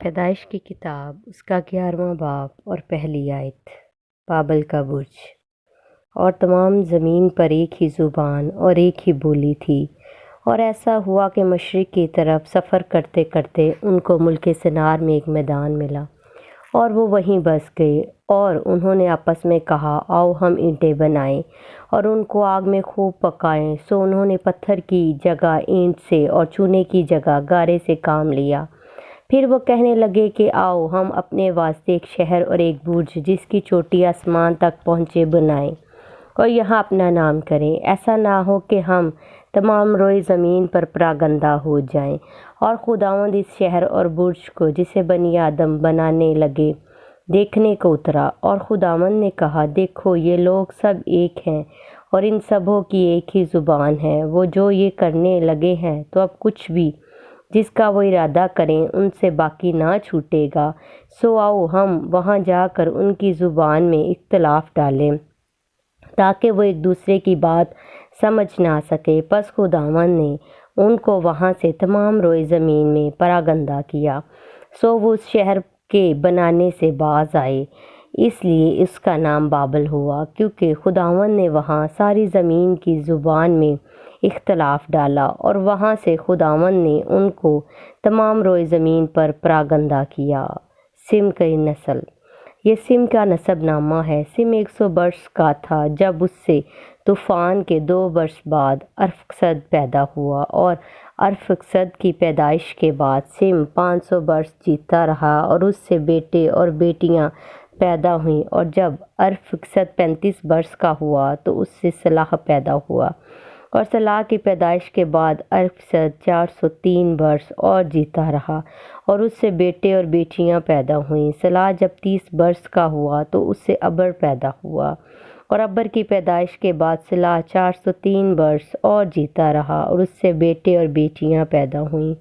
پیدائش کی کتاب اس کا 11واں باب اور پہلی آیت۔ بابل کا برج۔ اور تمام زمین پر ایک ہی زبان اور ایک ہی بولی تھی، اور ایسا ہوا کہ مشرق کی طرف سفر کرتے کرتے ان کو ملک سنار میں ایک میدان ملا، اور وہ وہیں بس گئے، اور انہوں نے آپس میں کہا، آؤ ہم اینٹیں بنائیں اور ان کو آگ میں خوب پکائیں۔ سو انہوں نے پتھر کی جگہ اینٹ سے اور چونے کی جگہ گارے سے کام لیا۔ پھر وہ کہنے لگے کہ آؤ ہم اپنے واسطے ایک شہر اور ایک برج جس کی چوٹی آسمان تک پہنچے بنائیں، اور یہاں اپنا نام کریں۔ ایسا نہ ہو کہ ہم تمام روئے زمین پر پراگندہ ہو جائیں۔ اور خداوند اس شہر اور برج کو جسے بنی آدم بنانے لگے دیکھنے کو اترا، اور خداوند نے کہا، دیکھو یہ لوگ سب ایک ہیں اور ان سبوں کی ایک ہی زبان ہے۔ وہ جو یہ کرنے لگے ہیں تو اب کچھ بھی جس کا وہ ارادہ کریں ان سے باقی نہ چھوٹے گا۔ سو آؤ ہم وہاں جا کر ان کی زبان میں اختلاف ڈالیں تاکہ وہ ایک دوسرے کی بات سمجھ نہ سکے۔ پس خداوند نے ان کو وہاں سے تمام روئے زمین میں پراگندہ کیا۔ سو وہ اس شہر کے بنانے سے باز آئے، اس لیے اس کا نام بابل ہوا، کیونکہ خداوند نے وہاں ساری زمین کی زبان میں اختلاف ڈالا، اور وہاں سے خداوند نے ان کو تمام روئے زمین پر پراگندہ کیا۔ سم کی نسل۔ یہ سم کا نسب نامہ ہے۔ سم 100 برس کا تھا جب اس سے طوفان کے 2 برس بعد ارفکسد پیدا ہوا، اور ارفکسد کی پیدائش کے بعد سم 500 برس جیتا رہا، اور اس سے بیٹے اور بیٹیاں پیدا ہوئیں۔ اور جب ارفکسد 35 برس کا ہوا تو اس سے سلاح پیدا ہوا، اور سلاح کی پیدائش کے بعد ارفکسد 403 برس اور جیتا رہا، اور اس سے بیٹے اور بیٹیاں پیدا ہوئیں۔ سلاح جب 30 برس کا ہوا تو اس سے ابر پیدا ہوا، اور ابر کی پیدائش کے بعد سلاح 403 برس اور جیتا رہا، اور اس سے بیٹے اور بیٹیاں پیدا ہوئیں۔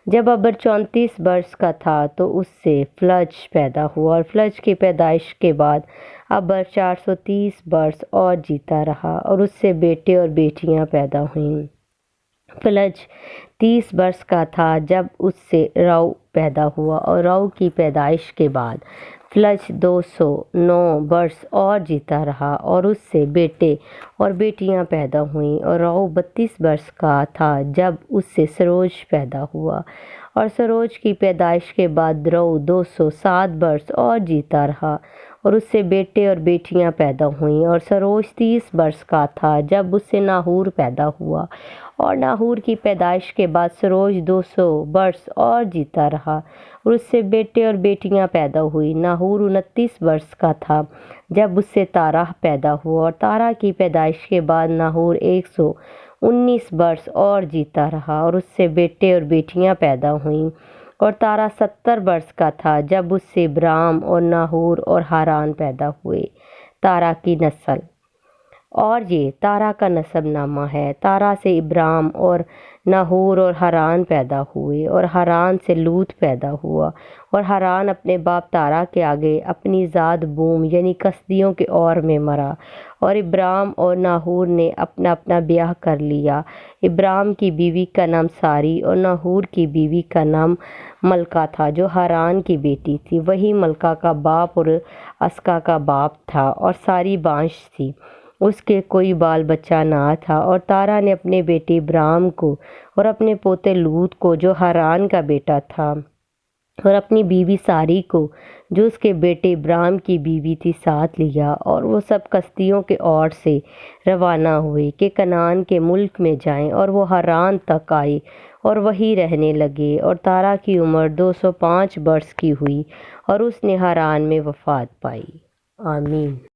جب ابر 34 برس کا تھا تو اس سے فلج پیدا ہوا، اور فلج کی پیدائش کے بعد ابر 430 برس اور جیتا رہا، اور اس سے بیٹے اور بیٹیاں پیدا ہوئیں۔ فلج 30 برس کا تھا جب اس سے رو پیدا ہوا، اور رو کی پیدائش کے بعد فلج 209 برس اور جیتا رہا، اور اس سے بیٹے اور بیٹیاں پیدا ہوئیں۔ اور رو 32 برس کا تھا جب اس سے سروج پیدا ہوا، اور سروج کی پیدائش کے بعد رو 207 برس اور جیتا رہا، اور اس سے بیٹے اور بیٹیاں پیدا ہوئیں۔ اور سروج 30 برس کا تھا جب اس سے ناہور پیدا ہوا، اور ناہور کی پیدائش کے بعد سروج 200 برس اور جیتا رہا، اور اس سے بیٹے اور بیٹیاں پیدا ہوئی۔ ناہور 29 برس کا تھا جب اس سے تارا پیدا ہوا، اور تارا کی پیدائش کے بعد ناہور 119 برس اور جیتا رہا، اور اس سے بیٹے اور بیٹیاں پیدا ہوئیں۔ اور تارا 70 برس کا تھا جب اس سے ابرام اور ناہور اور ہاران پیدا ہوئے۔ تارا کی نسل۔ اور یہ تارا کا نسب نامہ ہے۔ تارا سے ابرام اور ناہور اور ہاران پیدا ہوئے، اور ہاران سے لوط پیدا ہوا، اور ہاران اپنے باپ تارا کے آگے اپنی ذات بوم یعنی کسدیوں کے اور میں مرا، اور ابرام اور ناہور نے اپنا اپنا بیاہ کر لیا۔ ابرام کی بیوی کا نام ساری اور ناہور کی بیوی کا نام ملکہ تھا جو ہاران کی بیٹی تھی۔ وہی ملکہ کا باپ اور اسکا کا باپ تھا، اور ساری بانجھ تھی، اس کے کوئی بال بچہ نہ تھا۔ اور تارا نے اپنے بیٹے ابرام کو اور اپنے پوتے لوط کو جو ہاران کا بیٹا تھا، اور اپنی بیوی ساری کو جو اس کے بیٹے ابرام کی بیوی تھی ساتھ لیا، اور وہ سب کسدیوں کے اور سے روانہ ہوئے کہ کنعان کے ملک میں جائیں، اور وہ ہاران تک آئے اور وہیں رہنے لگے۔ اور تارا کی عمر 205 برس کی ہوئی، اور اس نے ہاران میں وفات پائی۔ آمین۔